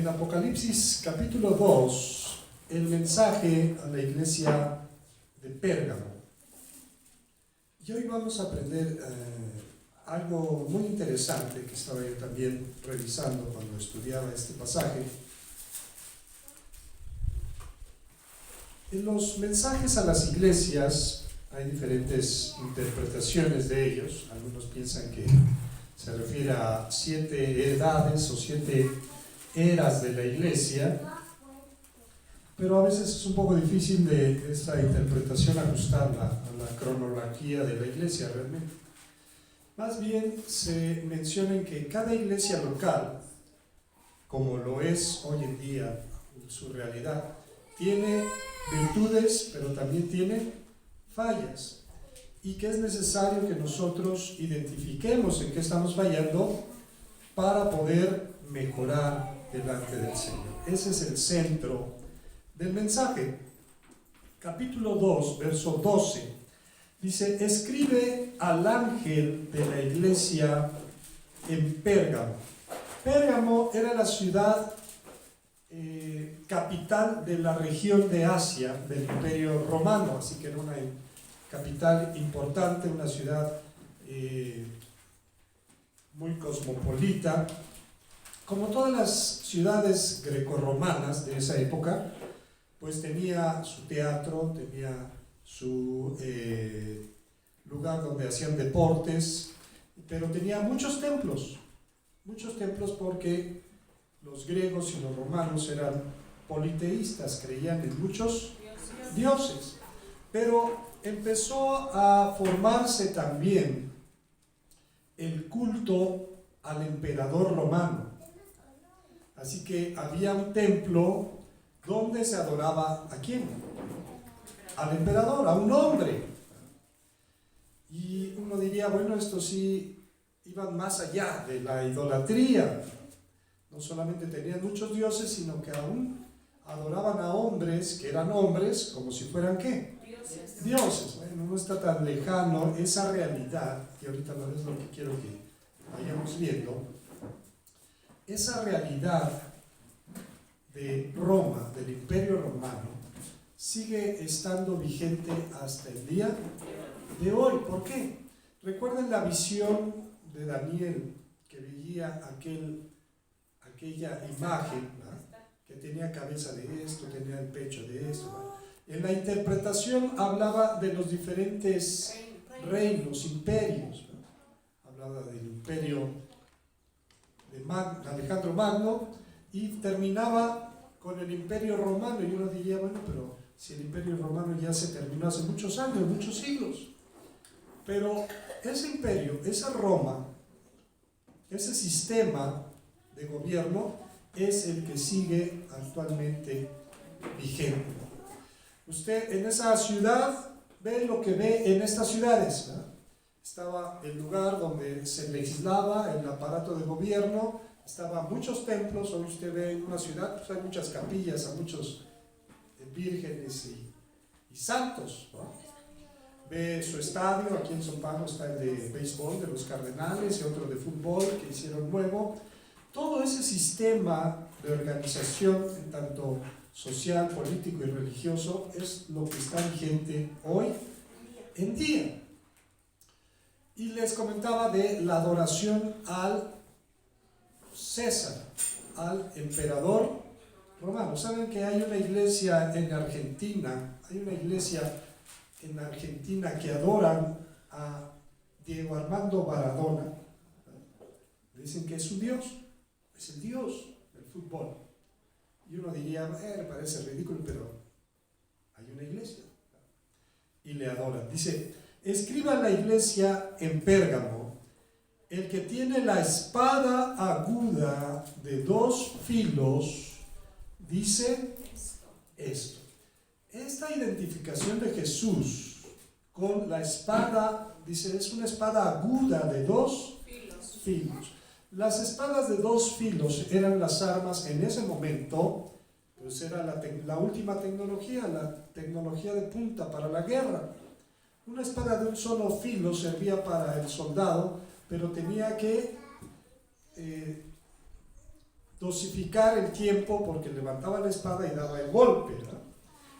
en Apocalipsis capítulo 2 el mensaje a la iglesia de Pérgamo. Y hoy vamos a aprender algo muy interesante que estaba yo también revisando cuando estudiaba este pasaje. En los mensajes a las iglesias hay diferentes interpretaciones de ellos. Algunos piensan que se refiere a 7 edades o 7 eras de la iglesia, pero a veces es un poco difícil de esta interpretación ajustarla a la cronología de la iglesia realmente. Más bien se menciona que cada iglesia local, como lo es hoy en día en su realidad, tiene virtudes, pero también tiene fallas, y que es necesario que nosotros identifiquemos en qué estamos fallando para poder mejorar delante del Señor. Ese es el centro del mensaje. Capítulo 2, verso 12, dice: escribe al ángel de la iglesia en Pérgamo. Pérgamo era la ciudad capital de la región de Asia del Imperio Romano, así que era una capital importante, una ciudad muy cosmopolita, como todas las ciudades grecorromanas de esa época. Pues tenía su teatro, tenía su lugar donde hacían deportes, pero tenía muchos templos porque los griegos y los romanos eran politeístas, creían en muchos dioses, pero empezó a formarse también el culto al emperador romano. Así que había un templo donde se adoraba ¿a quién? Al emperador, a un hombre. Y uno diría, bueno, estos sí iban más allá de la idolatría. No solamente tenían muchos dioses, sino que aún adoraban a hombres que eran hombres como si fueran ¿qué? Dioses. Bueno, no está tan lejano esa realidad, que ahorita no es lo que quiero que vayamos viendo. Esa realidad de Roma, del Imperio Romano, sigue estando vigente hasta el día de hoy. ¿Por qué? Recuerden la visión de Daniel, que veía aquella imagen, ¿verdad? Que tenía cabeza de esto, tenía el pecho de esto, ¿verdad? En la interpretación hablaba de los diferentes reinos, imperios, ¿verdad? Hablaba del imperio de Alejandro Magno y terminaba con el imperio romano. Y uno diría, bueno, pero si el imperio romano ya se terminó hace muchos años, muchos siglos. Pero ese imperio, esa Roma, ese sistema de gobierno es el que sigue actualmente vigente. Usted en esa ciudad ve lo que ve en estas ciudades, ¿verdad? Estaba el lugar donde se legislaba, el aparato de gobierno, estaban muchos templos. Hoy usted ve en una ciudad, pues hay muchas capillas, hay muchos vírgenes y santos, ¿no? Ve su estadio, aquí en São Paulo está el de béisbol de los Cardenales y otro de fútbol que hicieron nuevo. Todo ese sistema de organización, tanto social, político y religioso, es lo que está vigente hoy en día. Y les comentaba de la adoración al César, al emperador romano. Saben que hay una iglesia en Argentina, que adoran a Diego Armando Maradona. Dicen que es un dios, es el dios del fútbol. Y uno diría, parece ridículo, pero hay una iglesia. Y le adoran. Dice: escriba a la iglesia en Pérgamo: el que tiene la espada aguda de 2 filos, dice esto. Esta identificación de Jesús con la espada, dice, es una espada aguda de 2 filos. Las espadas de 2 filos eran las armas en ese momento, pues era la última tecnología, la tecnología de punta para la guerra. Una espada de un solo filo servía para el soldado, pero tenía que dosificar el tiempo porque levantaba la espada y daba el golpe, ¿verdad?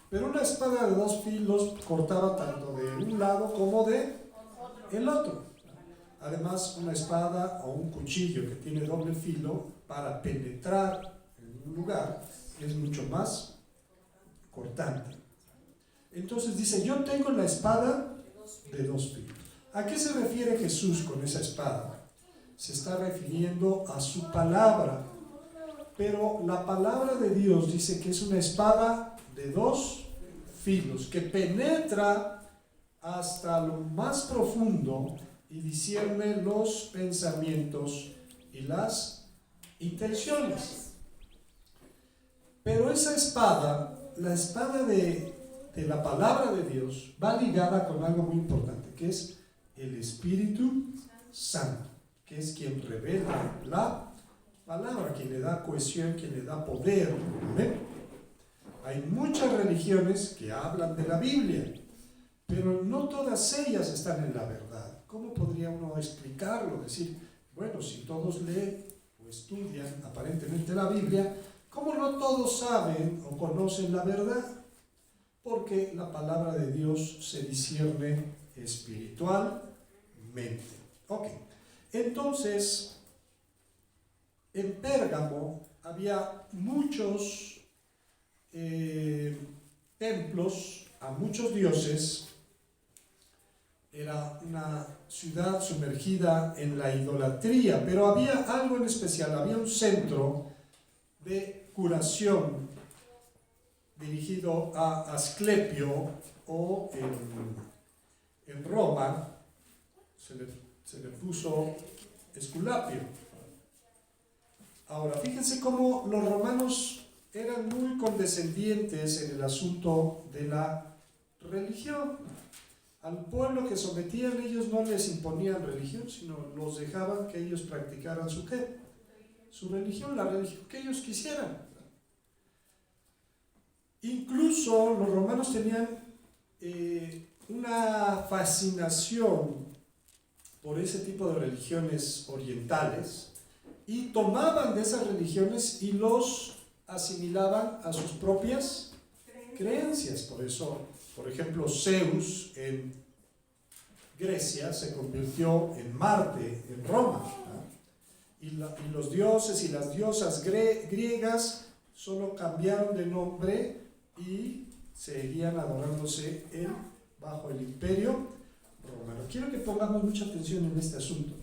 Pero una espada de 2 filos cortaba tanto de un lado como de el otro. Además, una espada o un cuchillo que tiene doble filo para penetrar en un lugar es mucho más cortante. Entonces dice, yo tengo la espada de 2 filos. ¿A qué se refiere Jesús con esa espada? Se está refiriendo a su palabra. Pero la palabra de Dios dice que es una espada de 2 filos, que penetra hasta lo más profundo y discierne los pensamientos y las intenciones. Pero esa espada, la espada de la palabra de Dios, va ligada con algo muy importante, que es el Espíritu Santo, que es quien revela la palabra, quien le da cohesión, quien le da poder. ¿Ven? Hay muchas religiones que hablan de la Biblia, pero no todas ellas están en la verdad. ¿Cómo podría uno explicarlo? Decir, bueno, si todos leen o estudian aparentemente la Biblia, ¿cómo no todos saben o conocen la verdad? Porque la palabra de Dios se discierne espiritualmente. Ok, entonces, en Pérgamo había muchos templos a muchos dioses. Era una ciudad sumergida en la idolatría, pero había algo en especial, había un centro de curación dirigido a Asclepio, o en Roma se le puso Esculapio. Ahora, fíjense cómo los romanos eran muy condescendientes en el asunto de la religión. Al pueblo que sometían, ellos no les imponían religión, sino los dejaban que ellos practicaran su ¿qué? Su religión, la religión que ellos quisieran. Incluso los romanos tenían una fascinación por ese tipo de religiones orientales y tomaban de esas religiones y los asimilaban a sus propias creencias. Por eso, por ejemplo, Zeus en Grecia se convirtió en Marte en Roma, ¿no? Y los dioses y las diosas griegas solo cambiaron de nombre y seguían adorándose bajo el imperio romano. Quiero que pongamos mucha atención en este asunto,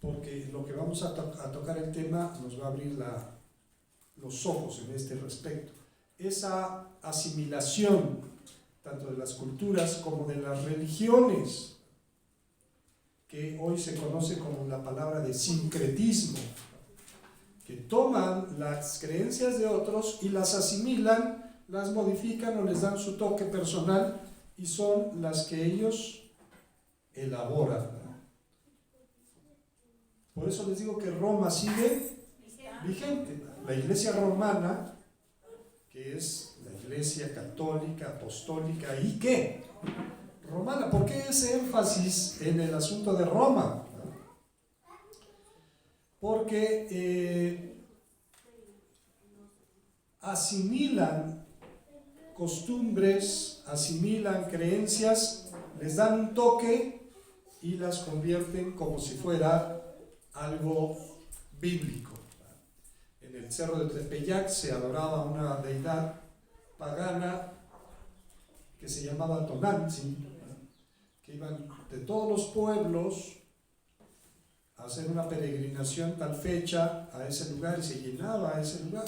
porque lo que vamos a tocar el tema nos va a abrir los ojos en este respecto. Esa asimilación tanto de las culturas como de las religiones, que hoy se conoce como la palabra de sincretismo, que toman las creencias de otros y las asimilan, las modifican o les dan su toque personal y son las que ellos elaboran. Por eso les digo que Roma sigue vigente. La iglesia romana, que es la iglesia católica, apostólica y ¿qué? Romana. ¿Por qué ese énfasis en el asunto de Roma? Porque asimilan costumbres, asimilan creencias, les dan un toque y las convierten como si fuera algo bíblico. En el cerro de Tepeyac se adoraba una deidad pagana que se llamaba Tonantzin, que iban de todos los pueblos a hacer una peregrinación tal fecha a ese lugar y se llenaba ese lugar.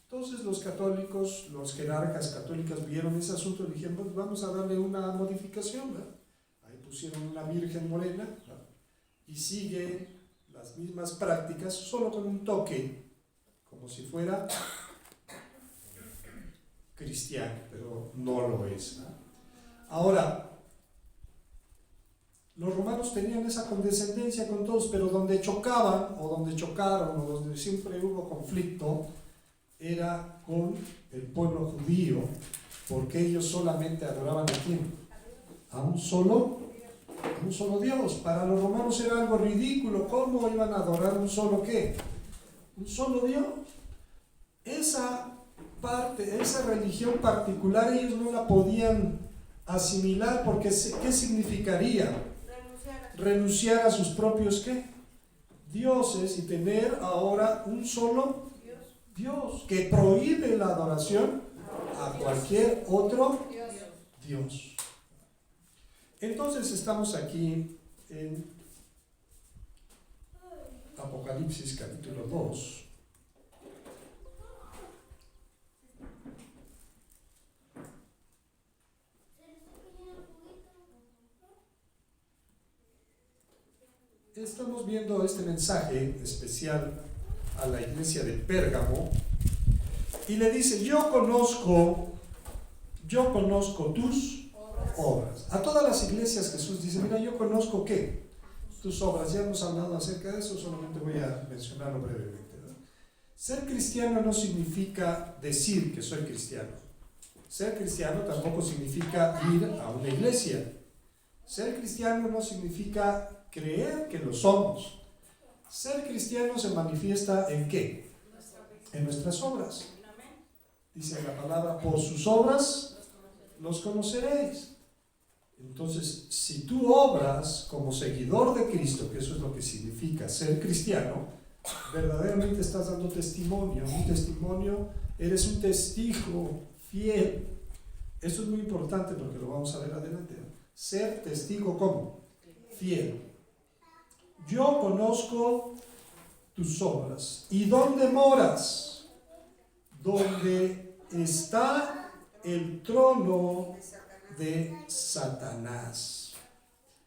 Entonces los católicos, los jerarcas católicos vieron ese asunto y dijeron, pues vamos a darle una modificación, ¿verdad? Ahí pusieron una virgen morena, ¿verdad? Y sigue las mismas prácticas, solo con un toque, como si fuera cristiano, pero no lo es, ¿no? Ahora, los romanos tenían esa condescendencia con todos, pero donde chocaban, o donde chocaron, o donde siempre hubo conflicto, era con el pueblo judío, porque ellos solamente adoraban a ¿quién? A un solo Dios. Para los romanos era algo ridículo. ¿Cómo iban a adorar un solo qué? un solo Dios. Esa parte, esa religión particular, ellos no la podían asimilar porque ¿qué significaría? Renunciar a sus propios ¿qué? Dioses y tener ahora un solo Dios que prohíbe la adoración a cualquier otro Dios. Entonces estamos aquí en Apocalipsis capítulo 2. Estamos viendo este mensaje especial a la iglesia de Pérgamo y le dice, yo conozco tus obras. A todas las iglesias Jesús dice, mira, yo conozco ¿qué? Tus obras. Ya hemos hablado acerca de eso, solamente voy a mencionarlo brevemente, ¿no? Ser cristiano no significa decir que soy cristiano. Ser cristiano tampoco significa ir a una iglesia. Ser cristiano no significa creer que lo somos. Ser cristiano se manifiesta ¿en qué? En nuestras obras. Dice la palabra, por sus obras los conoceréis. Entonces, si tú obras como seguidor de Cristo, que eso es lo que significa ser cristiano, verdaderamente estás dando testimonio. Un testimonio, eres un testigo fiel. Eso es muy importante porque lo vamos a ver adelante, ¿no? Ser testigo ¿cómo? Fiel. Yo conozco tus obras. ¿Y dónde moras? Donde está el trono de Satanás.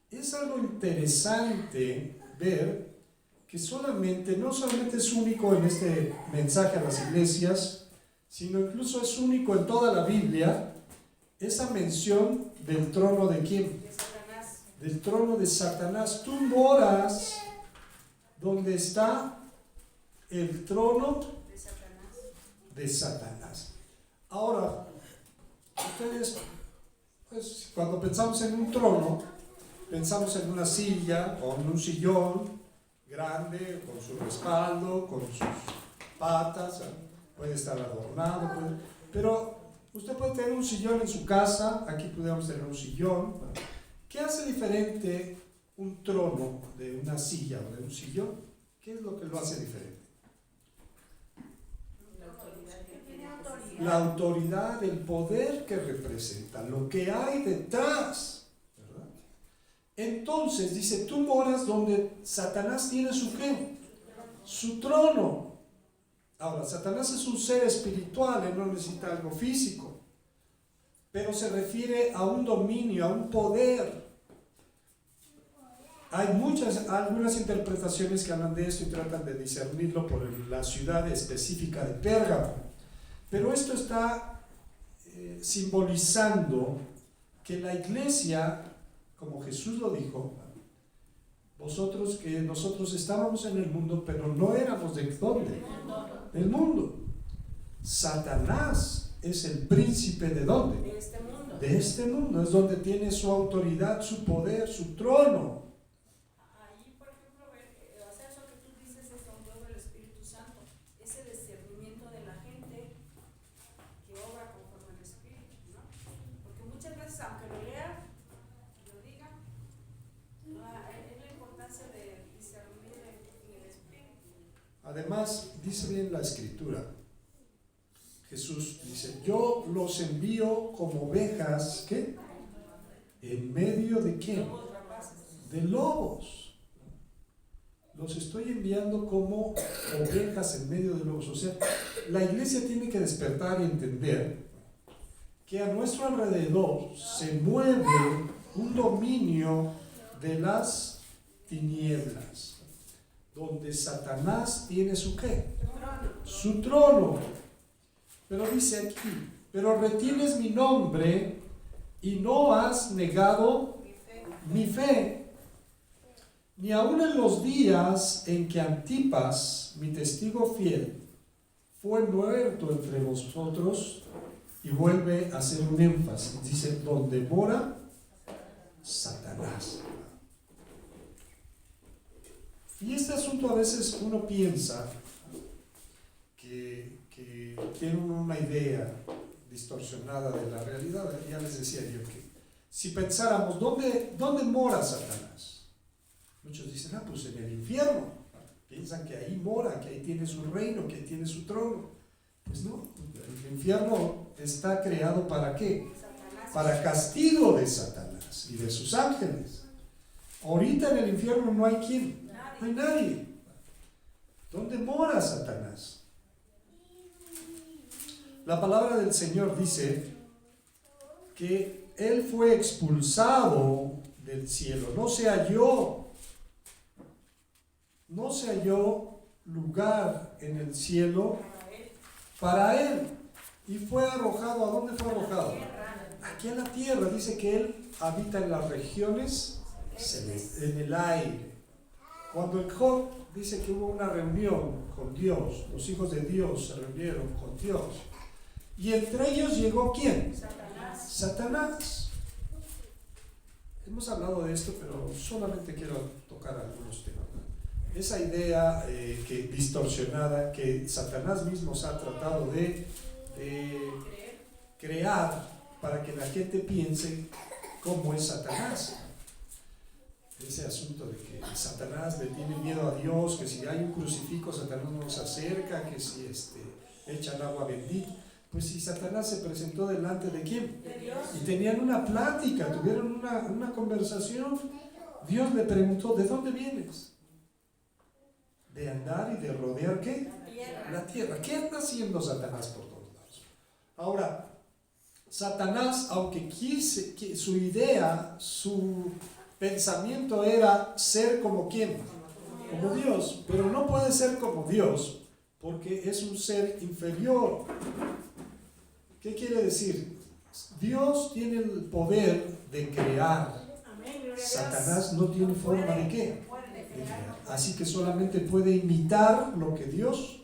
Es algo interesante ver que no solamente es único en este mensaje a las iglesias, sino incluso es único en toda la Biblia, esa mención del trono de ¿quién? Del trono de Satanás. Tú moras donde está el trono de Satanás. Ahora, ustedes, pues, cuando pensamos en un trono, pensamos en una silla o en un sillón grande, con su respaldo, con sus patas, ¿eh? Puede estar adornado, pero usted puede tener un sillón en su casa, aquí podemos tener un sillón, ¿no? ¿Qué hace diferente un trono de una silla o de un sillón? ¿Qué es lo que lo hace diferente? La autoridad, el poder que representa, lo que hay detrás, ¿verdad? Entonces, dice, tú moras donde Satanás tiene su ¿qué? Su trono. Ahora, Satanás es un ser espiritual, él no necesita algo físico, pero se refiere a un dominio, a un poder. Hay algunas interpretaciones que hablan de esto y tratan de discernirlo por la ciudad específica de Pérgamo. Pero esto está simbolizando que la iglesia, como Jesús lo dijo, nosotros estábamos en el mundo, pero no éramos ¿de dónde? Del mundo. Satanás es el príncipe ¿de dónde? De este mundo. De este mundo. Es donde tiene su autoridad, su poder, su trono. Ahí, por ejemplo, o sea, eso que tú dices es un don del Espíritu Santo, ese discernimiento de la gente que obra conforme al Espíritu, ¿no? Porque muchas veces, aunque lo lean, lo digan, es la importancia de discernir en el Espíritu. Además, dice bien la Escritura. Jesús dice, yo los envío como ovejas, ¿qué? ¿En medio de quién? De lobos. Los estoy enviando como ovejas en medio de lobos. O sea, la iglesia tiene que despertar y entender que a nuestro alrededor se mueve un dominio de las tinieblas, donde Satanás tiene su ¿qué? Su trono. Pero dice aquí, pero retienes mi nombre y no has negado mi fe, ni aun en los días en que Antipas, mi testigo fiel, fue muerto entre vosotros. Y vuelve a hacer un énfasis, dice, donde mora Satanás. Y este asunto a veces uno piensa que tienen una idea distorsionada de la realidad. Ya les decía yo que si pensáramos, ¿dónde mora Satanás? Muchos dicen, pues en el infierno. Piensan que ahí mora, que ahí tiene su reino, que ahí tiene su trono. Pues no, el infierno está creado ¿para qué? Para castigo de Satanás y de sus ángeles. Ahorita en el infierno no hay quién, no hay nadie. ¿Dónde mora Satanás? La palabra del Señor dice que Él fue expulsado del cielo, no se halló lugar en el cielo para Él, y fue arrojado. ¿A dónde fue arrojado? Aquí en la tierra. Dice que Él habita en las regiones celestes, en el aire. Cuando el Job dice que hubo una reunión con Dios, los hijos de Dios se reunieron con Dios, y entre ellos llegó ¿quién? Satanás. Hemos hablado de esto, pero solamente quiero tocar algunos temas. Esa idea que distorsionada que Satanás mismo se ha tratado de crear para que la gente piense cómo es Satanás. Ese asunto de que Satanás le tiene miedo a Dios, que si hay un crucifijo Satanás no se acerca, que si echan agua bendita. Pues si Satanás se presentó delante de ¿quién? De Dios. Y tenían una plática, tuvieron una conversación. Dios le preguntó, ¿de dónde vienes? De andar y de rodear ¿qué? La tierra. ¿Qué anda haciendo Satanás por todos lados? Ahora, Satanás, aunque su idea, su pensamiento era ser como ¿quién? Como Dios, pero no puede ser como Dios porque es un ser inferior. ¿Qué quiere decir? Dios tiene el poder de crear. Satanás no tiene forma de qué? De crear. Así que solamente puede imitar lo que Dios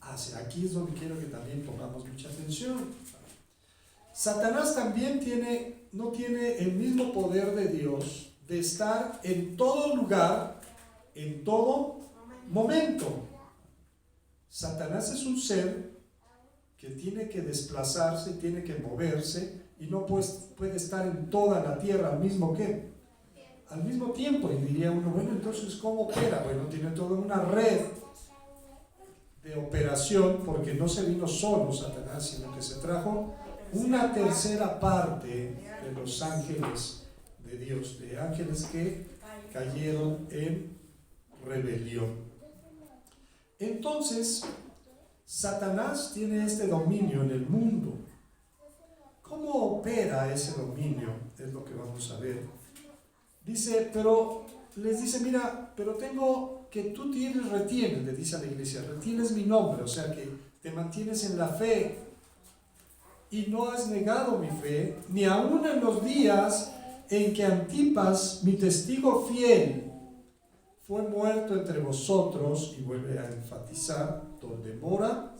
hace. Aquí es donde quiero que también pongamos mucha atención. Satanás también no tiene el mismo poder de Dios de estar en todo lugar, en todo momento. Satanás es un ser que tiene que desplazarse, tiene que moverse y no puede estar en toda la tierra al mismo tiempo. Y diría uno, bueno, entonces ¿cómo opera? Bueno, tiene toda una red de operación, porque no se vino solo Satanás, sino que se trajo una tercera parte de los ángeles de Dios, de ángeles que cayeron en rebelión. Entonces, Satanás tiene este dominio en el mundo. ¿Cómo opera ese dominio? Es lo que vamos a ver. Les dice, mira, pero tengo que tú retienes, le dice a la iglesia, retienes mi nombre, o sea que te mantienes en la fe y no has negado mi fe, ni aun en los días en que Antipas, mi testigo fiel, fue muerto entre vosotros, y vuelve a enfatizar donde mora.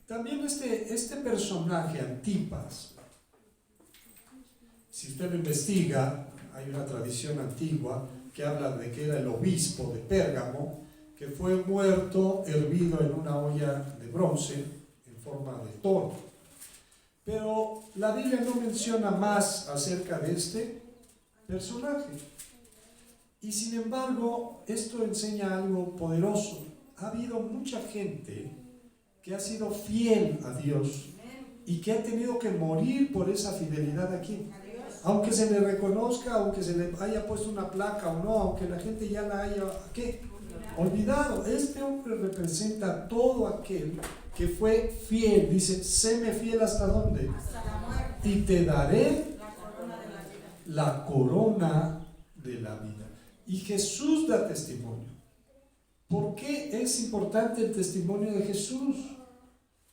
También este personaje, Antipas, si usted lo investiga, hay una tradición antigua que habla de que era el obispo de Pérgamo, que fue muerto, hervido en una olla de bronce en forma de toro. Pero la Biblia no menciona más acerca de este personaje. Y sin embargo, esto enseña algo poderoso. Ha habido mucha gente que ha sido fiel a Dios y que ha tenido que morir por esa fidelidad aquí. Aunque se le reconozca, aunque se le haya puesto una placa o no, aunque la gente ya la haya olvidado. Este hombre representa a todo aquel que fue fiel. Dice, séme fiel ¿hasta dónde? Hasta la muerte. Y te daré La corona de la vida. la corona de la vida. Y Jesús da testimonio. ¿Por qué es importante el testimonio de Jesús?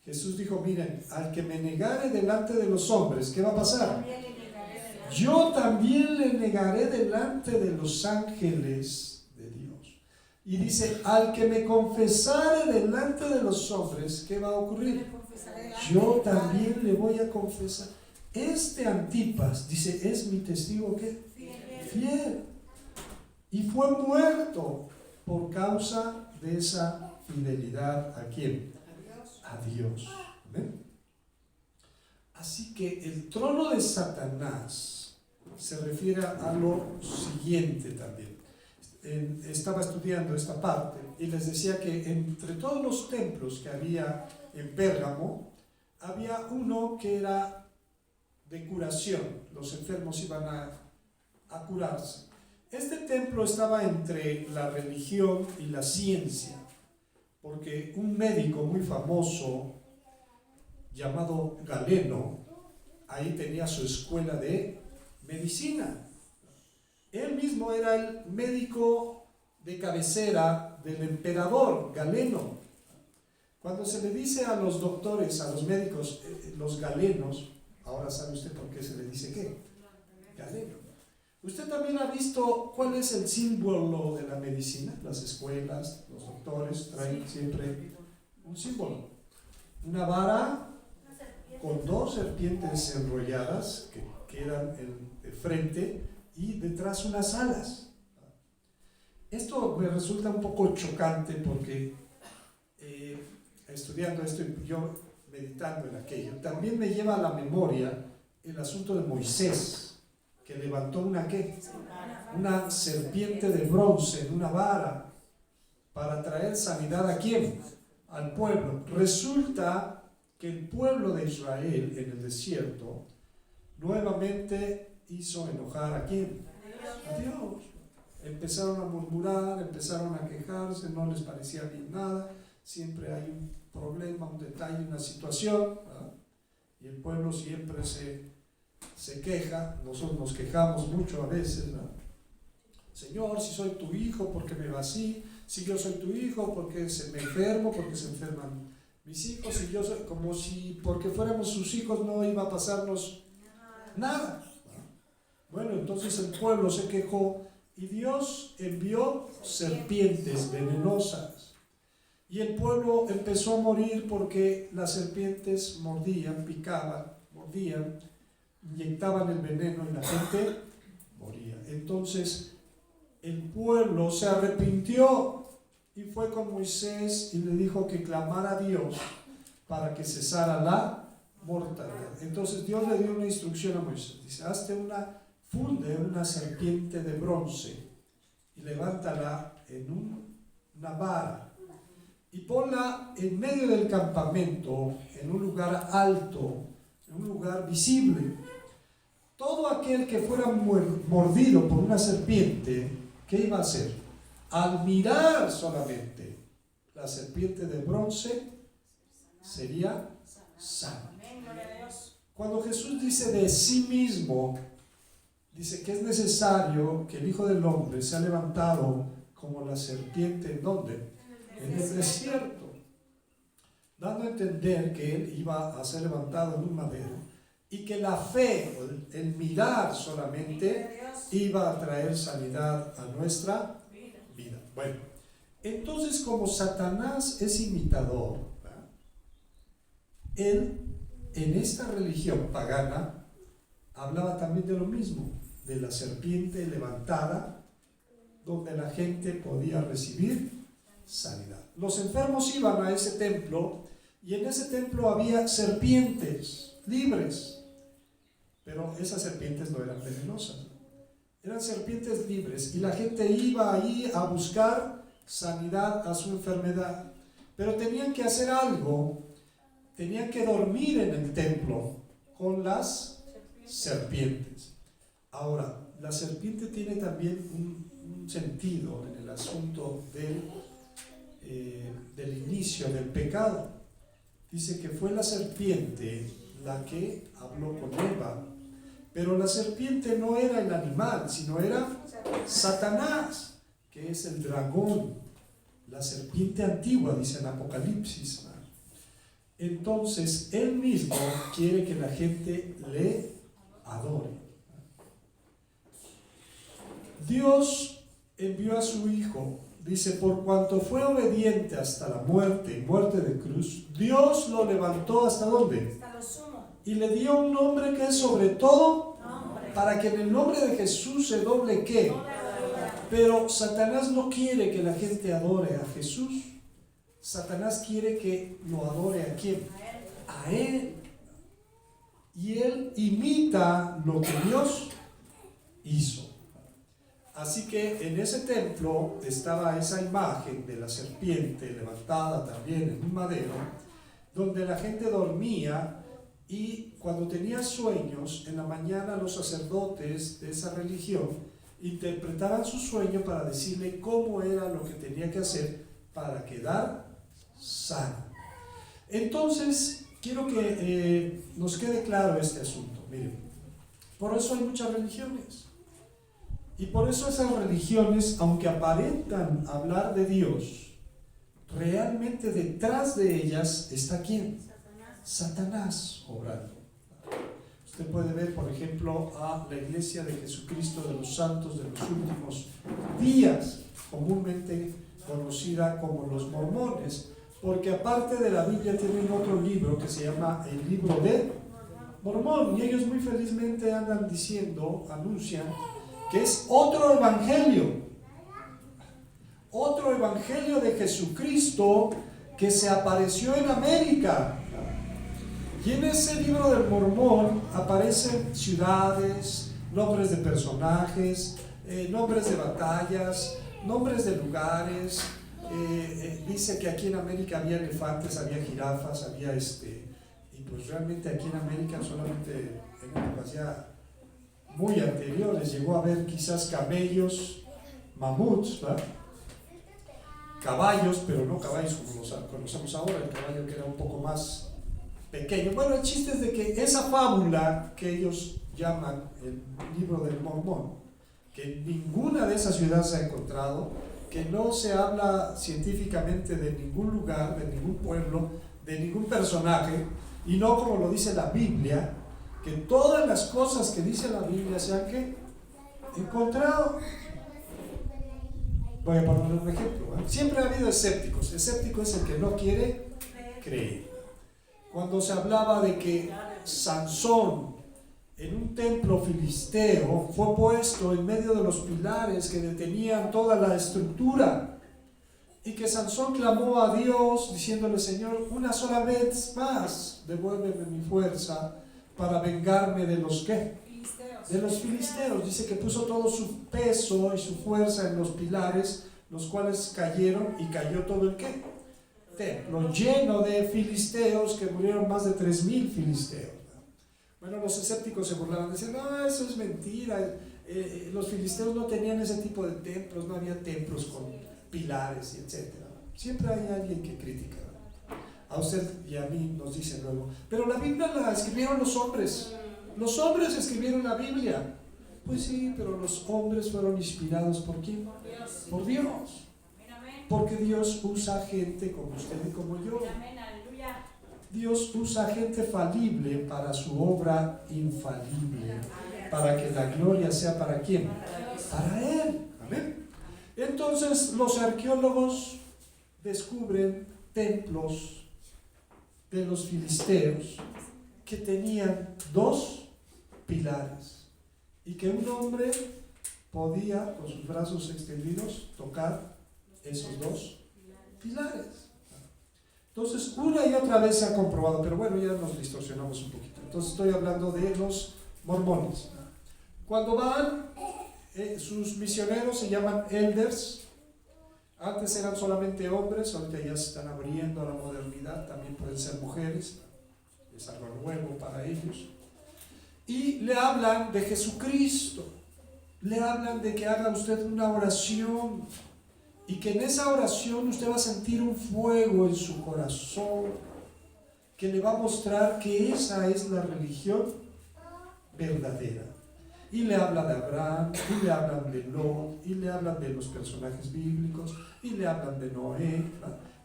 Jesús dijo, miren, al que me negare delante de los hombres, ¿qué va a pasar? Yo también le negaré delante de los ángeles de Dios. Y dice, al que me confesare delante de los hombres, ¿qué va a ocurrir? Yo también le voy a confesar. Este Antipas, dice, es mi testigo ¿qué? Fiel. Y fue muerto por causa de esa fidelidad ¿a quién? a Dios. ¿Amén? Así que el trono de Satanás se refiere a lo siguiente también. Estaba estudiando esta parte y les decía que entre todos los templos que había en Pérgamo, había uno que era de curación. Los enfermos iban a curarse. Este templo estaba entre la religión y la ciencia, porque un médico muy famoso llamado Galeno, ahí tenía su escuela de medicina. Él mismo era el médico de cabecera del emperador Galeno. Cuando se le dice a los doctores, a los médicos, los galenos, ahora sabe usted por qué se le dice qué, galeno. Usted también ha visto cuál es el símbolo de la medicina. Las escuelas, los doctores traen siempre un símbolo, una vara con dos serpientes enrolladas que quedan de frente y detrás unas alas. Esto me resulta un poco chocante porque estudiando esto y yo meditando en aquello, también me lleva a la memoria el asunto de Moisés, que levantó una serpiente de bronce en una vara para traer sanidad ¿a quién? Al pueblo. Resulta que el pueblo de Israel en el desierto nuevamente hizo enojar ¿a quién? A Dios. Empezaron a murmurar, empezaron a quejarse, no les parecía bien nada, siempre hay un problema, un detalle, una situación, ¿verdad? Y el pueblo siempre se queja. Nosotros nos quejamos mucho a veces, ¿verdad? Señor, si soy tu hijo, ¿por qué me va así? Si yo soy tu hijo, ¿por qué me enfermo? ¿Por qué se enferman mis hijos? Si yo soy, como si porque fuéramos sus hijos no iba a pasarnos nada. Bueno, entonces el pueblo se quejó y Dios envió serpientes venenosas. Y el pueblo empezó a morir porque las serpientes mordían, picaban, mordían, inyectaban el veneno y la gente moría. Entonces el pueblo se arrepintió y fue con Moisés y le dijo que clamara a Dios para que cesara la mortandad. Entonces Dios le dio una instrucción a Moisés. Dice, funde una serpiente de bronce y levántala en una vara y ponla en medio del campamento, en un lugar alto, en un lugar visible. Todo aquel que fuera mordido por una serpiente, ¿qué iba a hacer? Al mirar solamente la serpiente de bronce, sería sano. Cuando Jesús dice de sí mismo, dice que es necesario que el Hijo del Hombre sea levantado como la serpiente, ¿en dónde? En el desierto, dando a entender que Él iba a ser levantado en un madero y que la fe, el mirar solamente, iba a traer sanidad a nuestra vida. Bueno, entonces como Satanás es imitador, ¿verdad? Él en esta religión pagana hablaba también de lo mismo, de la serpiente levantada, donde la gente podía recibir sanidad. Los enfermos iban a ese templo y en ese templo había serpientes libres, pero esas serpientes no eran venenosas, eran serpientes libres y la gente iba ahí a buscar sanidad a su enfermedad, pero tenían que hacer algo, tenían que dormir en el templo con las serpientes. Ahora, la serpiente tiene también un sentido en el asunto del inicio del pecado. Dice que fue la serpiente la que habló con Eva, pero la serpiente no era el animal, sino era Satanás, que es el dragón, la serpiente antigua, dice en Apocalipsis. Entonces él mismo quiere que la gente le adore. Dios envió a su Hijo. Dice, por cuanto fue obediente hasta la muerte y muerte de cruz, Dios lo levantó ¿hasta dónde? Hasta lo sumo. Y le dio un nombre que es sobre todo, para que en el nombre de Jesús se doble ¿qué? Pero Satanás no quiere que la gente adore a Jesús. Satanás quiere que lo adore ¿a quién? A él. Y él imita lo que Dios hizo. Así que en ese templo estaba esa imagen de la serpiente levantada también en un madero, donde la gente dormía, y cuando tenía sueños, en la mañana los sacerdotes de esa religión interpretaban su sueño para decirle cómo era lo que tenía que hacer para quedar sano. Entonces, quiero que nos quede claro este asunto. Miren, por eso hay muchas religiones. Y por eso esas religiones, aunque aparentan hablar de Dios, realmente detrás de ellas está ¿quién? Satanás obrando. Usted puede ver, por ejemplo, a la Iglesia de Jesucristo de los Santos de los Últimos Días, comúnmente conocida como los mormones, porque aparte de la Biblia tienen otro libro que se llama el libro de Mormón, y ellos muy felizmente andan diciendo, anuncian, que es otro evangelio de Jesucristo que se apareció en América. Y en ese libro del Mormón aparecen ciudades, nombres de personajes, nombres de batallas, nombres de lugares. Dice que aquí en América había elefantes, había jirafas, había y pues realmente aquí en América solamente en épocas ya muy anteriores llegó a haber quizás camellos, mamuts, ¿verdad? Caballos, pero no caballos como los conocemos ahora, el caballo que era un poco más pequeño. Bueno, el chiste es de que esa fábula que ellos llaman el libro del Mormón, que ninguna de esas ciudades se ha encontrado, que no se habla científicamente de ningún lugar, de ningún pueblo, de ningún personaje, y no como lo dice la Biblia, que todas las cosas que dice la Biblia se han encontrado. Voy a poner un ejemplo, ¿eh? Siempre ha habido escépticos. Escéptico es el que no quiere creer. Cuando se hablaba de que Sansón en un templo filisteo fue puesto en medio de los pilares que detenían toda la estructura, y que Sansón clamó a Dios diciéndole: Señor, una sola vez más devuélveme mi fuerza para vengarme de los ¿qué? De los filisteos. Dice que puso todo su peso y su fuerza en los pilares, los cuales cayeron, y cayó todo el ¿qué? Templo lleno de filisteos, que murieron más de 3,000 filisteos. Bueno, los escépticos se burlaban, decían: no, eso es mentira, los filisteos no tenían ese tipo de templos, no había templos con pilares y etcétera. Siempre hay alguien que critica. A usted y a mí nos dicen luego: pero la Biblia la escribieron los hombres escribieron la Biblia. Pues sí, pero los hombres fueron inspirados ¿por quién? Por Dios. Porque Dios usa gente como usted y como yo. Dios usa gente falible para su obra infalible, para que la gloria sea ¿para quién? Para Él. Amén. Entonces los arqueólogos descubren templos de los filisteos que tenían 2 pilares, y que un hombre podía con sus brazos extendidos tocar esos 2 pilares. Entonces, una y otra vez se ha comprobado, pero bueno, ya nos distorsionamos un poquito. Entonces estoy hablando de los mormones. Cuando van, sus misioneros se llaman elders. Antes eran solamente hombres, ahorita ya se están abriendo a la modernidad, también pueden ser mujeres, es algo nuevo para ellos. Y le hablan de Jesucristo, le hablan de que haga usted una oración, y que en esa oración usted va a sentir un fuego en su corazón que le va a mostrar que esa es la religión verdadera. Y le habla de Abraham, y le hablan de Lot, y le hablan de los personajes bíblicos, y le hablan de Noé.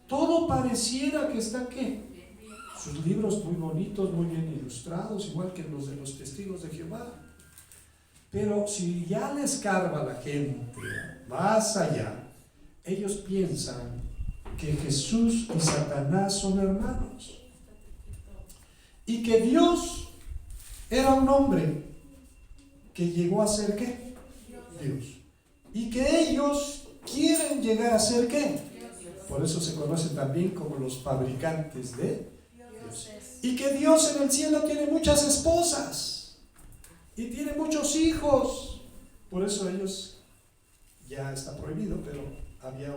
Todo pareciera que está ¿qué? Sus libros muy bonitos, muy bien ilustrados, igual que los de los testigos de Jehová. Pero si ya les escarba a la gente más allá, ellos piensan que Jesús y Satanás son hermanos, y que Dios era un hombre que llegó a ser ¿qué? Dios. Y que ellos quieren llegar a ser ¿qué? Por eso se conocen también como los fabricantes de Dios. Dioses. Y que Dios en el cielo tiene muchas esposas y tiene muchos hijos. Por eso ellos, ya está prohibido, pero había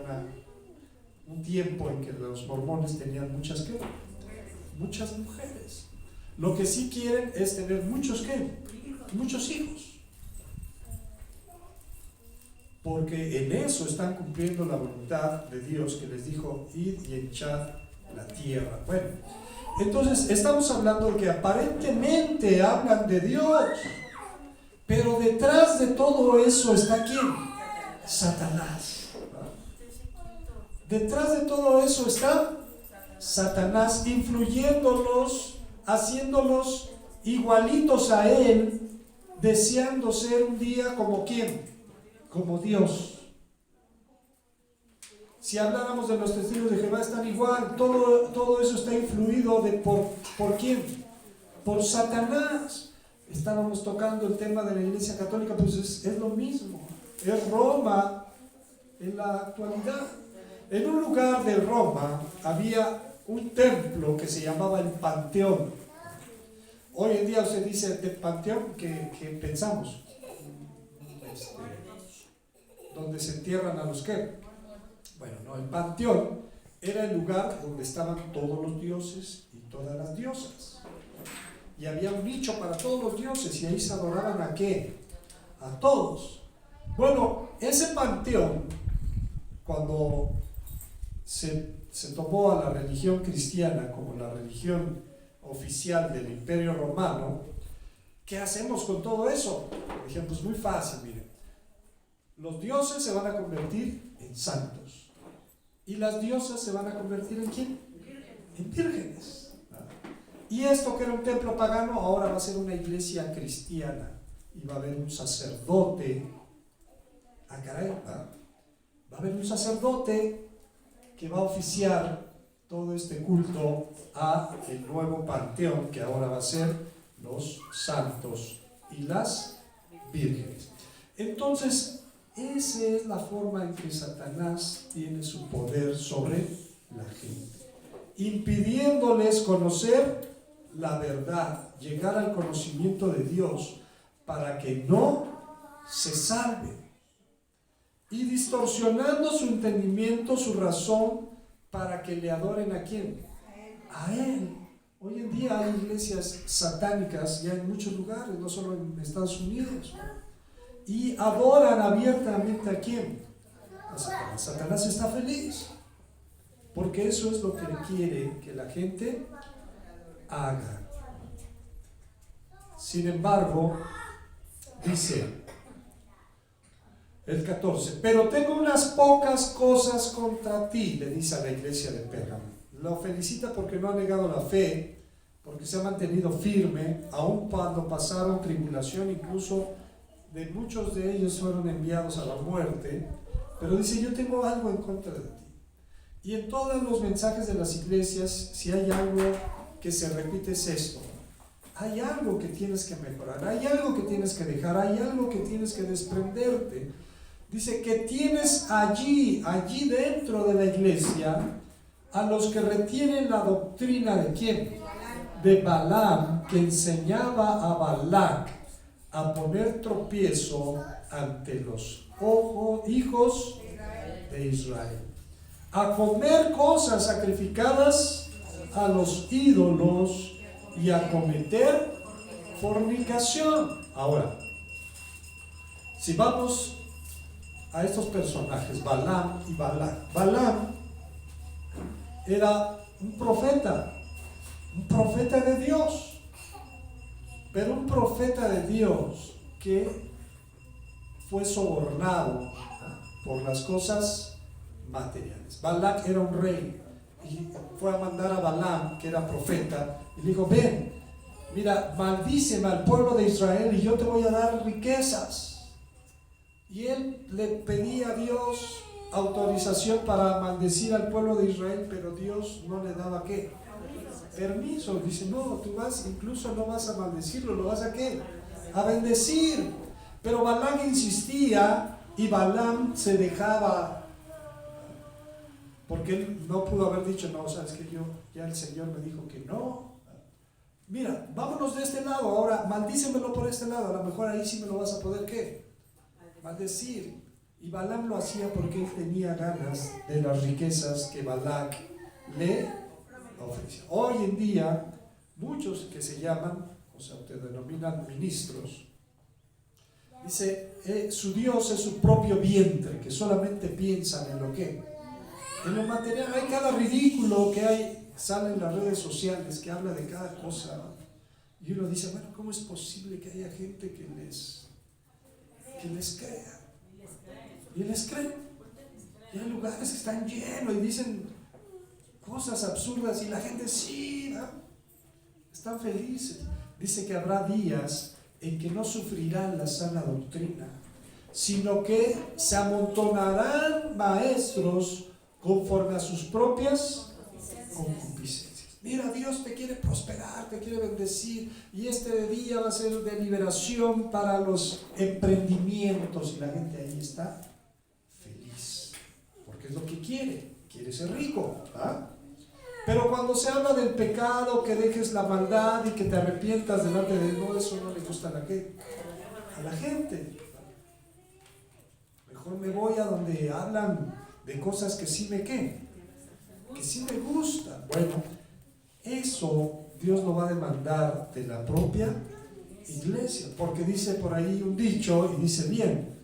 un tiempo en que los mormones tenían muchas ¿qué? Muchas mujeres. Lo que sí quieren es tener muchos ¿qué? Muchos hijos. Porque en eso están cumpliendo la voluntad de Dios que les dijo: id y echad la tierra. Bueno, entonces estamos hablando de que aparentemente hablan de Dios, pero detrás de todo eso está ¿quién? Satanás. Detrás de todo eso está Satanás, influyéndolos, haciéndolos igualitos a él, deseando ser un día como ¿quién? Como Dios. Si habláramos de los testigos de Jehová, están igual. Todo eso está influido ¿por quién? Por Satanás. Estábamos tocando el tema de la Iglesia Católica, pues es lo mismo. Es Roma en la actualidad. En un lugar de Roma había un templo que se llamaba el Panteón. Hoy en día usted dice del Panteón, que pensamos donde se entierran a los que. Bueno, no, el Panteón era el lugar donde estaban todos los dioses y todas las diosas. Y había un nicho para todos los dioses y ahí se adoraban ¿a qué? A todos. Bueno, ese panteón, cuando se tomó a la religión cristiana como la religión oficial del Imperio Romano, ¿qué hacemos con todo eso? Dijeron, pues muy fácil, miren. Los dioses se van a convertir en santos. ¿Y las diosas se van a convertir en quién? En vírgenes. Y esto que era un templo pagano, ahora va a ser una iglesia cristiana. Y va a haber un sacerdote. Ah, caray, va a haber un sacerdote que va a oficiar todo este culto a el nuevo panteón que ahora va a ser los santos y las vírgenes. Entonces, esa es la forma en que Satanás tiene su poder sobre la gente, impidiéndoles conocer la verdad, llegar al conocimiento de Dios para que no se salven, y distorsionando su entendimiento, su razón, para que le adoren ¿a quién? A Él. Hoy en día hay iglesias satánicas ya en muchos lugares, no solo en Estados Unidos, y adoran abiertamente ¿a quién? A Satanás. Satanás está feliz, porque eso es lo que quiere que la gente haga. Sin embargo, dice el 14, pero tengo unas pocas cosas contra ti, le dice a la iglesia de Pérgamo. Lo felicita porque no ha negado la fe, porque se ha mantenido firme, aun cuando pasaron tribulación, incluso de muchos de ellos fueron enviados a la muerte. Pero dice, yo tengo algo en contra de ti. Y en todos los mensajes de las iglesias, si hay algo que se repite, es esto: hay algo que tienes que mejorar, hay algo que tienes que dejar, hay algo que tienes que desprenderte. Dice que tienes allí dentro de la iglesia a los que retienen la doctrina de ¿quién? De Balaam, que enseñaba a Balac a poner tropiezo ante los hijos de Israel, a comer cosas sacrificadas a los ídolos y a cometer fornicación. Ahora, si vamos a estos personajes, Balaam y Balac. Balaam era un profeta de Dios, pero un profeta de Dios que fue sobornado por las cosas materiales. Balac era un rey y fue a mandar a Balaam, que era profeta, y le dijo: ven, mira, maldíceme al pueblo de Israel y yo te voy a dar riquezas. Y él le pedía a Dios autorización para maldecir al pueblo de Israel, pero Dios no le daba ¿qué? Permiso. Dice: no, tú incluso no vas a maldecirlo, lo vas a ¿qué? A bendecir. Pero Balaam insistía y Balaam se dejaba Porque él no pudo haber dicho, no, sabes que ya el Señor me dijo que no. Mira, vámonos de este lado, ahora maldícemelo por este lado, a lo mejor ahí sí me lo vas a poder, ¿qué? Maldecir. Y Balaam lo hacía porque él tenía ganas de las riquezas que Balac le ofrecía. Hoy en día, muchos que se llaman, o sea, te denominan ministros, dice, su Dios es su propio vientre, que solamente piensan en lo que, en lo material. Hay cada ridículo que hay, sale en las redes sociales, que habla de cada cosa, y uno dice, bueno, ¿cómo es posible que haya gente que les crea? Y les creen. Y hay lugares que están llenos y dicen cosas absurdas y la gente sí, ¿no? Están felices. Dice que habrá días en que no sufrirán la sana doctrina, sino que se amontonarán maestros conforme a sus propias concupiscencias. Mira, Dios te quiere prosperar, te quiere bendecir, y este día va a ser de liberación para los emprendimientos, y la gente ahí está feliz, porque es lo que quiere ser rico, ¿ah? Pero cuando se habla del pecado, que dejes la maldad y que te arrepientas delante de Dios, eso no le gusta a la gente. Mejor me voy a donde hablan de cosas que sí que sí me gustan. Bueno, eso Dios lo va a demandar de la propia iglesia, porque dice por ahí un dicho, y dice bien,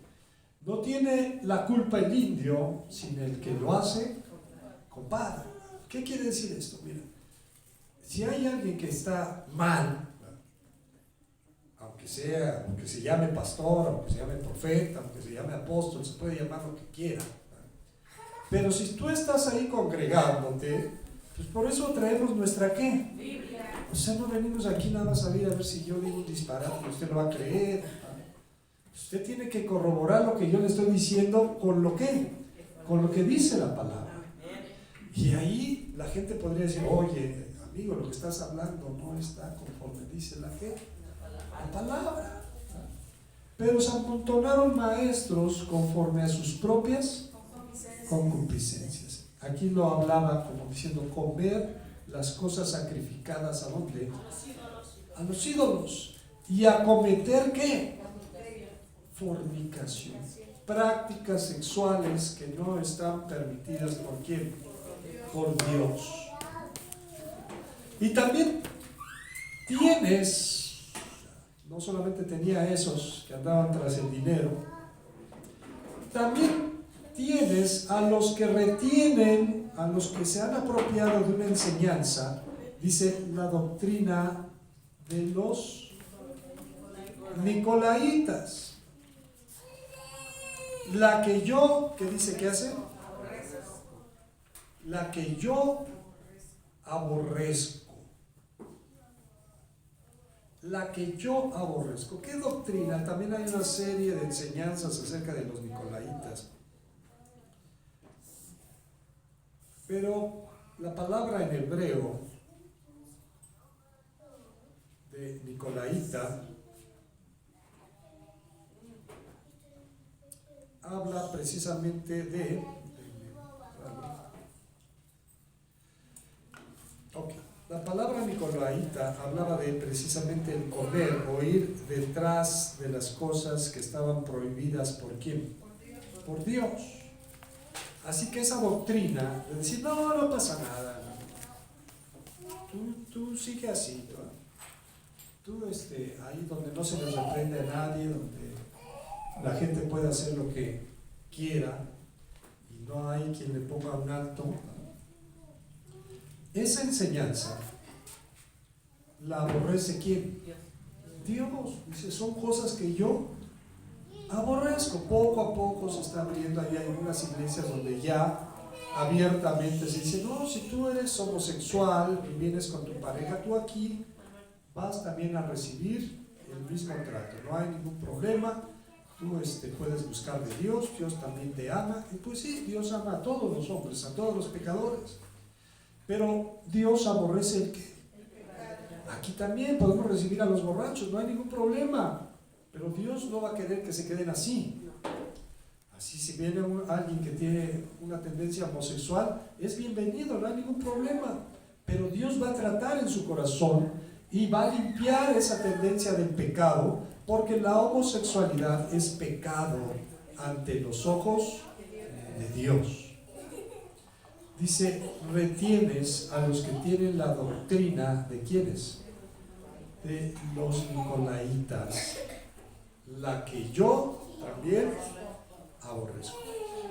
no tiene la culpa el indio, sino el que lo hace, compadre. ¿Qué quiere decir esto? Mira, si hay alguien que está mal, aunque se llame pastor, aunque se llame profeta, aunque se llame apóstol, se puede llamar lo que quiera, pero si tú estás ahí congregándote, pues por eso traemos nuestra ¿qué? Biblia. O sea, no venimos aquí nada más a ver si yo digo un disparate, usted lo va a creer. Usted tiene que corroborar lo que yo le estoy diciendo con lo que dice la palabra. Y ahí la gente podría decir, oye, amigo, lo que estás hablando no está conforme dice la palabra. Pero se amontonaron maestros conforme a sus propias concupiscencias. Aquí lo hablaba como diciendo, comer las cosas sacrificadas ¿a dónde? A los ídolos. Y a cometer ¿qué? Fornicación. Prácticas sexuales que no están permitidas ¿por quién? Por Dios. Y también no solamente tenía esos que andaban tras el dinero, también tienes a los que retienen, a los que se han apropiado de una enseñanza, dice la doctrina de los nicolaitas. La que yo, ¿qué dice que hace? La que yo aborrezco. La que yo aborrezco. ¿Qué doctrina? También hay una serie de enseñanzas acerca de los nicolaitas. Pero la palabra en hebreo de nicolaita habla precisamente de la palabra nicolaita hablaba de precisamente el comer o ir detrás de las cosas que estaban prohibidas ¿por quién? Por Dios. Así que esa doctrina de decir no pasa nada, tú sigue así, tú ahí donde no se les reprende a nadie, donde la gente puede hacer lo que quiera y no hay quien le ponga un alto. Esa enseñanza la aborrece ¿quién? Dios. Dice, son cosas que yo aborrezco. Poco a poco se está abriendo, ahí hay algunas iglesias donde ya abiertamente se dice, no, si tú eres homosexual y vienes con tu pareja, tú aquí vas también a recibir el mismo trato, no hay ningún problema, tú puedes buscar de Dios, Dios también te ama, y pues sí, Dios ama a todos los hombres, a todos los pecadores, pero Dios aborrece el que aquí también podemos recibir a los borrachos, no hay ningún problema, pero Dios no va a querer que se queden así Así si viene alguien que tiene una tendencia homosexual, es bienvenido, no hay ningún problema. Pero Dios va a tratar en su corazón y va a limpiar esa tendencia del pecado, porque la homosexualidad es pecado ante los ojos de Dios. Dice, retienes a los que tienen la doctrina de ¿quiénes? De los nicolaitas, la que yo también aborrezco.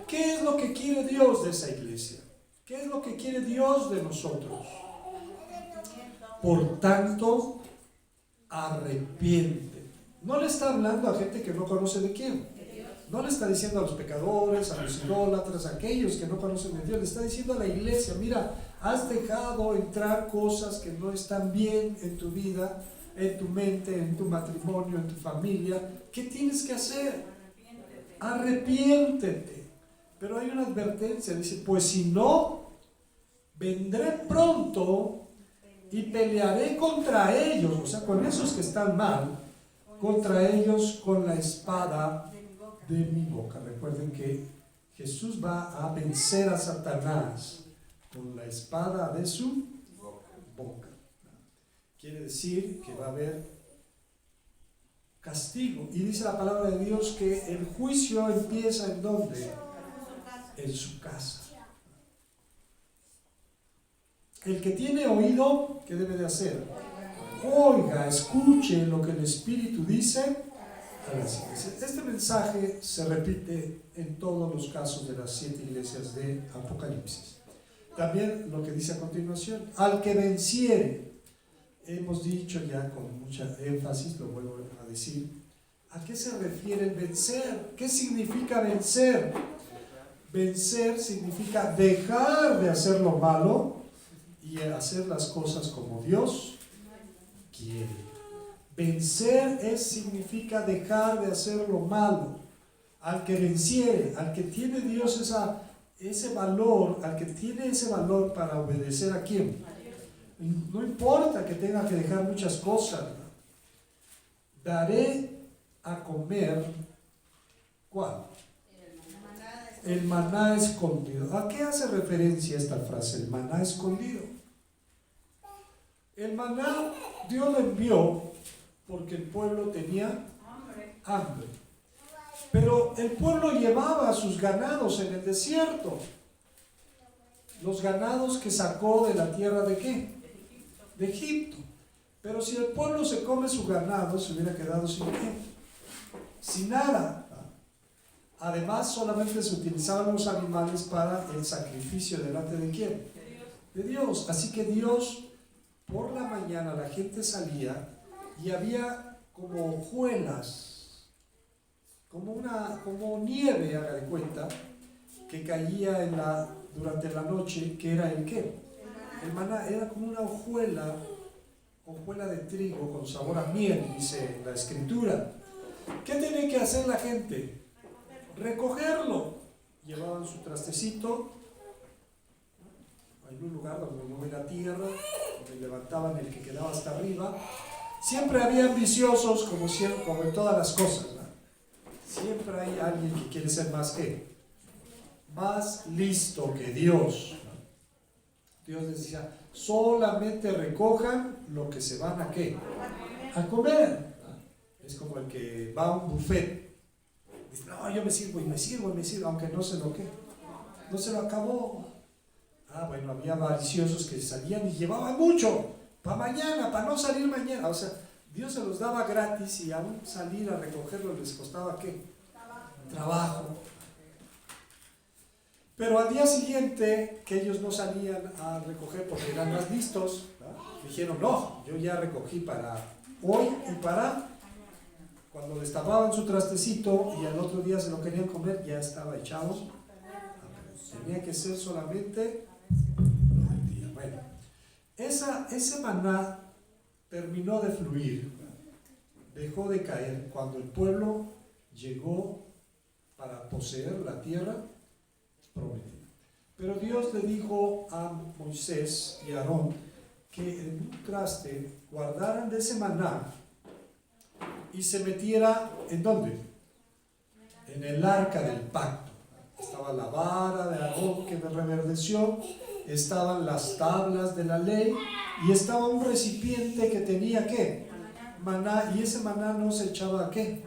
¿Qué es lo que quiere Dios de esa iglesia? ¿Qué es lo que quiere Dios de nosotros? Por tanto, arrepiente. No le está hablando a gente que no conoce de quién. No le está diciendo a los pecadores, a los idólatras, a aquellos que no conocen de Dios. Le está diciendo a la iglesia, mira, has dejado entrar cosas que no están bien en tu vida, en tu mente, en tu matrimonio, en tu familia. ¿Qué tienes que hacer? Arrepiéntete. Pero hay una advertencia, dice, pues si no, vendré pronto y pelearé contra ellos, o sea, con esos que están mal, contra ellos con la espada de mi boca. Recuerden que Jesús va a vencer a Satanás con la espada de su boca. Quiere decir que va a haber castigo. Y dice la palabra de Dios que el juicio empieza ¿en dónde? En su casa. El que tiene oído, ¿qué debe de hacer? Oiga, escuche lo que el Espíritu dice a las iglesias. Este mensaje se repite en todos los casos de las 7 iglesias de Apocalipsis. También lo que dice a continuación, al que venciere, hemos dicho ya con mucha énfasis, lo vuelvo a decir, ¿a qué se refiere el vencer? ¿Qué significa vencer? Vencer significa dejar de hacer lo malo y hacer las cosas como Dios quiere. Vencer significa dejar de hacer lo malo. Al que venciere, al que tiene Dios ese valor, al que tiene ese valor para obedecer ¿a quién? No importa que tenga que dejar muchas cosas. Daré a comer, ¿cuál? El maná escondido. ¿A qué hace referencia esta frase? El maná escondido. El maná Dios lo envió porque el pueblo tenía hambre. Pero el pueblo llevaba a sus ganados en el desierto. Los ganados que sacó de la tierra ¿de qué? De Egipto. Pero si el pueblo se come su ganado, se hubiera quedado sin qué? Sin nada. Además, solamente se utilizaban los animales para el sacrificio delante de ¿quién? De Dios. Así que Dios, por la mañana la gente salía y había como hojuelas, como nieve, haga de cuenta, que caía durante la noche, que era el ¿qué? El maná era como una hojuela de trigo con sabor a miel, dice la escritura. ¿Qué tiene que hacer la gente? Recogerlo. Llevaban su trastecito en un lugar donde no era tierra, donde levantaban el que quedaba hasta arriba. Siempre había ambiciosos, como en todas las cosas, ¿no? Siempre hay alguien que quiere ser más listo que Dios. Dios les decía, solamente recojan lo que se van a ¿qué? A comer. Es como el que va a un buffet. Dice, no, yo me sirvo, aunque no se lo no se lo acabó. Bueno, había avariciosos que salían y llevaban mucho, para mañana, para no salir mañana. O sea, Dios se los daba gratis y aún salir a recogerlo les costaba ¿qué? Trabajo. Pero al día siguiente, que ellos no salían a recoger porque eran más listos, ¿no? Dijeron, no, yo ya recogí para hoy y para... Cuando destapaban su trastecito y al otro día se lo querían comer, ya estaba echado. Tenía que ser solamente el día. Bueno, ese maná terminó de fluir, dejó de caer cuando el pueblo llegó para poseer la tierra prometida. Pero Dios le dijo a Moisés y a Aarón que en un traste guardaran de ese maná y se metiera ¿en dónde? en el arca del pacto. Estaba la vara de Aarón que reverdeció, estaban las tablas de la ley y estaba un recipiente que tenía ¿qué? Maná, y ese maná no se echaba ¿a qué?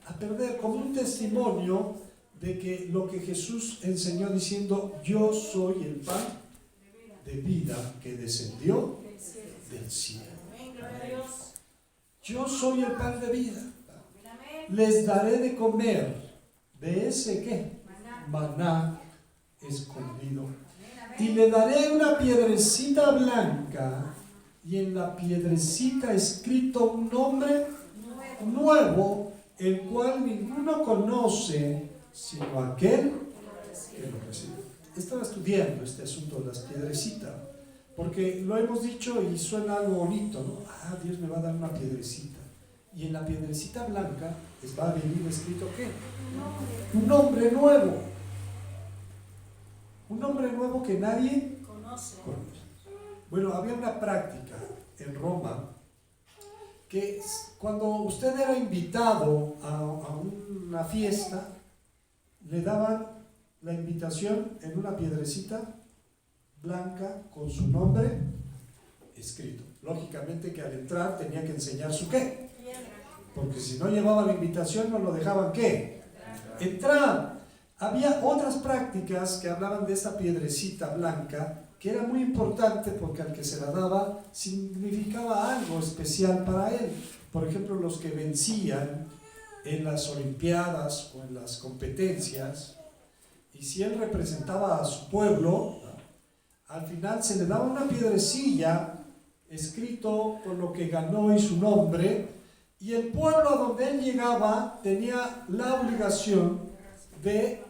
A perder, como un testimonio de que lo que Jesús enseñó diciendo: yo soy el pan de vida que descendió del cielo. Yo soy el pan de vida. Les daré de comer de ese ¿qué? Maná escondido. Y le daré una piedrecita blanca, y en la piedrecita escrito un nombre nuevo, el cual ninguno conoce sino aquel que lo recibe. Estaba estudiando este asunto de las piedrecitas, porque lo hemos dicho y suena algo bonito, ¿no? Dios me va a dar una piedrecita. Y en la piedrecita blanca les va a venir escrito ¿qué? Un nombre nuevo. Un nombre nuevo que nadie conoce. Bueno, había una práctica en Roma que cuando usted era invitado a una fiesta, le daban la invitación en una piedrecita blanca con su nombre escrito. Lógicamente que al entrar tenía que enseñar su qué, porque si no llevaba la invitación no lo dejaban ¿qué? Entrar. Había otras prácticas que hablaban de esta piedrecita blanca, que era muy importante porque al que se la daba significaba algo especial para él. Por ejemplo, los que vencían en las olimpiadas o en las competencias, y si él representaba a su pueblo, al final se le daba una piedrecilla escrito con lo que ganó y su nombre, y el pueblo a donde él llegaba tenía la obligación de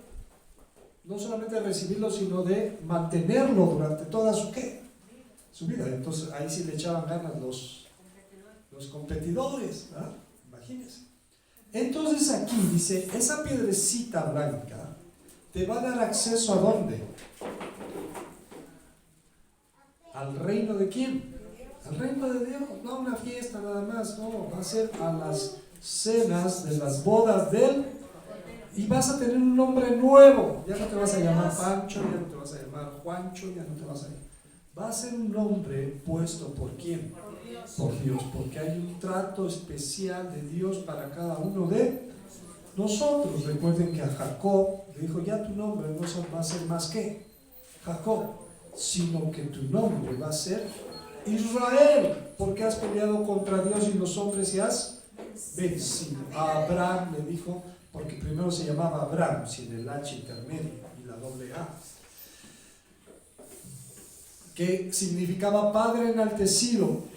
no solamente recibirlo, sino de mantenerlo durante toda su vida. Entonces ahí sí le echaban ganas los competidores, ¿verdad? Imagínense. Entonces aquí dice, esa piedrecita blanca te va a dar acceso ¿a dónde? ¿Al reino de quién? Al reino de Dios. No a una fiesta nada más, no, va a ser a las cenas de las bodas de él. Y vas a tener un nombre nuevo. Ya no te vas a llamar Pancho, ya no te vas a llamar Juancho, ya no te vas a llamar. Va a ser un nombre puesto ¿por quién? Por Dios, porque hay un trato especial de Dios para cada uno de nosotros. Recuerden que a Jacob le dijo: ya tu nombre no va a ser más que Jacob, sino que tu nombre va a ser Israel, porque has peleado contra Dios y los hombres y has vencido. A Abraham le dijo, porque primero se llamaba Abraham, sin el H intermedio y la doble A, que significaba Padre enaltecido.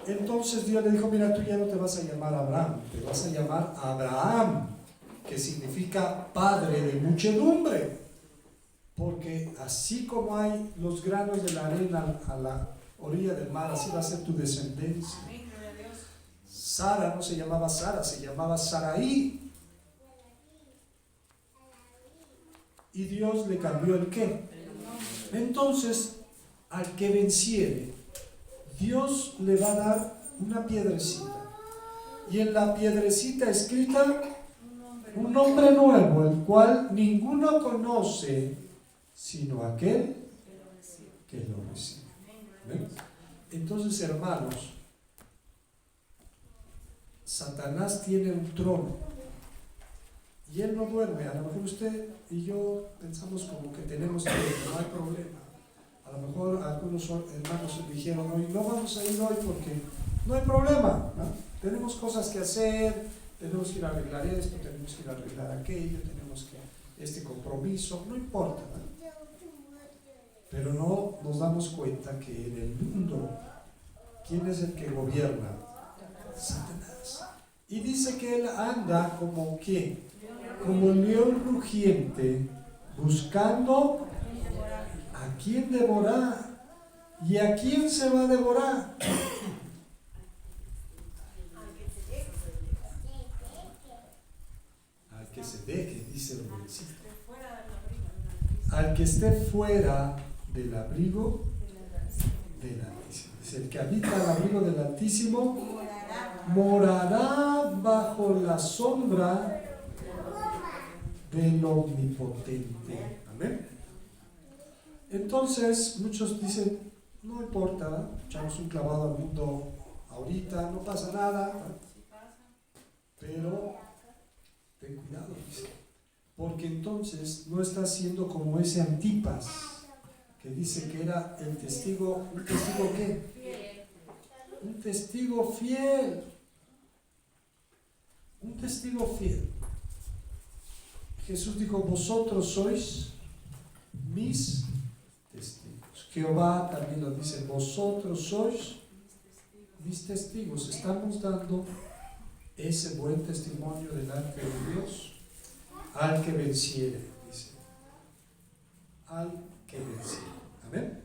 Entonces Dios le dijo: mira, tú ya no te vas a llamar Abraham, te vas a llamar Abraham, que significa Padre de muchedumbre, porque así como hay los granos de la arena a la orilla del mar, así va a ser tu descendencia. Sara no se llamaba Sara, se llamaba Saraí. Y Dios le cambió el qué. Entonces, al que venciere, Dios le va a dar una piedrecita. Y en la piedrecita escrita un nombre nuevo, el cual ninguno conoce sino aquel que lo recibe. ¿Ven? Entonces, hermanos, Satanás tiene un trono. Y él no duerme. A lo mejor usted y yo pensamos como que tenemos que no hay problema. A lo mejor algunos hermanos dijeron hoy: no vamos a ir hoy porque no hay problema, ¿no? Tenemos cosas que hacer, tenemos que ir a arreglar esto, tenemos que ir a arreglar aquello, tenemos que este compromiso, no importa, ¿no? Pero no nos damos cuenta que en el mundo, ¿quién es el que gobierna? Satanás. Y dice que él anda como ¿quién? Como un león rugiente, buscando a quién devorar. ¿Y a quién se va a devorar? Al que se deje, dice el versículo. Al que esté fuera del abrigo del Altísimo. Dice: el que habita al abrigo del Altísimo morará bajo la sombra del Omnipotente. Amén. Entonces, muchos dicen, no importa, echamos un clavado al mundo ahorita, no pasa nada, pero ten cuidado, dice, porque entonces no está siendo como ese Antipas, que dice que era el testigo, ¿un testigo qué? Un testigo fiel. Un testigo fiel. Jesús dijo, vosotros sois mis testigos. Jehová también lo dice, vosotros sois mis testigos. Estamos dando ese buen testimonio delante de Dios al que venciere, dice. Al que venciere. Amén.